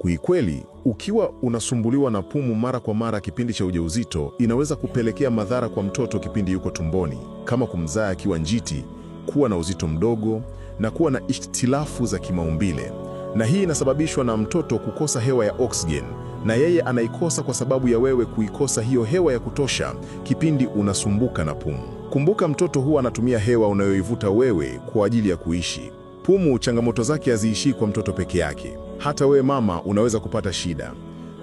Kiukweli, ukiwa unasumbuliwa na pumu mara kwa mara kipindi cha ujauzito, inaweza kupelekea madhara kwa mtoto kipindi yuko tumboni, kama kumzaa akiwa njiti, kuwa na uzito mdogo na kuwa na ikhtilafu za kimaumbile. Na hii inasababishwa na mtoto kukosa hewa ya oksijeni, na yeye anaikosa kwa sababu ya wewe kuikosa hiyo hewa ya kutosha kipindi unasumbuka na pumu. Kumbuka, mtoto huwa anatumia hewa unayoivuta wewe kwa ajili ya kuishi. Pumu, changamoto zake haziishii kwa mtoto peke yake. Hata wewe mama unaweza kupata shida.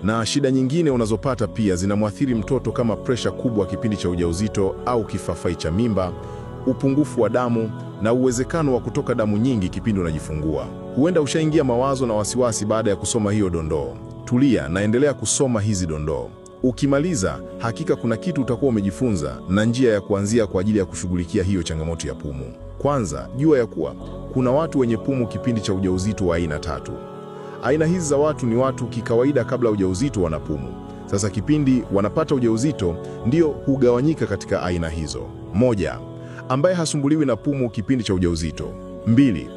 Na shida nyingine unazopata pia zinamwathiri mtoto, kama presha kubwa kipindi cha ujauzito au kifafai cha mimba, upungufu wa damu na uwezekano wa kutoka damu nyingi kipindi unajifungua. Huenda ushaingia mawazo na wasiwasi baada ya kusoma hiyo dondoo. Tulia na endelea kusoma hizi dondoo. Ukimaliza, hakika kuna kitu utakuwa umejifunza na njia ya kuanzia kwa ajili ya kushughulikia hiyo changamoto ya pumu. Kwanza, jua ya kuwa kuna watu wenye pumu kipindi cha ujauzito wa aina 3. Aina hizi za watu ni watu kikawaida kabla ujauzito wana pumu. Sasa kipindi wanapata ujauzito ndio hugawanyika katika aina hizo. 1. Ambaye hasumbuliwi na pumu kipindi cha ujauzito. 2.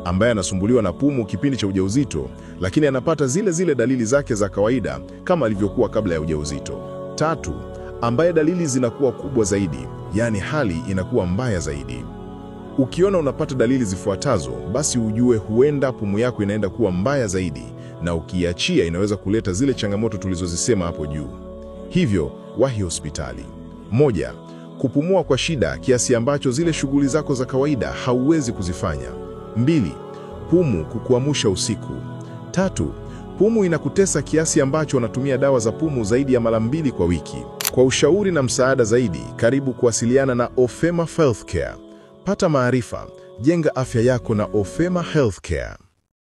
Ambaye anasumbuliwa na pumu kipindi cha ujauzito lakini anapata zile dalili zake za kawaida kama alivyokuwa kabla ya ujauzito. 3. Ambaye dalili zinakuwa kubwa zaidi, yani hali inakuwa mbaya zaidi. Ukiona unapata dalili zifuatazo, basi ujue huenda pumu yako inaenda kuwa mbaya zaidi, na ukiachia inaweza kuleta zile changamoto tulizozisema hapo juu. Hivyo, wahi hospitali. 1. Kupumua kwa shida kiasi ambacho zile shughuli zako za kawaida hauwezi kuzifanya. 2. Pumu kukuamsha usiku. 3. Pumu inakutesa kiasi ambacho unatumia dawa za pumu zaidi ya mara 2 kwa wiki. Kwa ushauri na msaada zaidi, karibu kuwasiliana na Ofema Healthcare. Pata maarifa, jenga afya yako na Ofema Healthcare.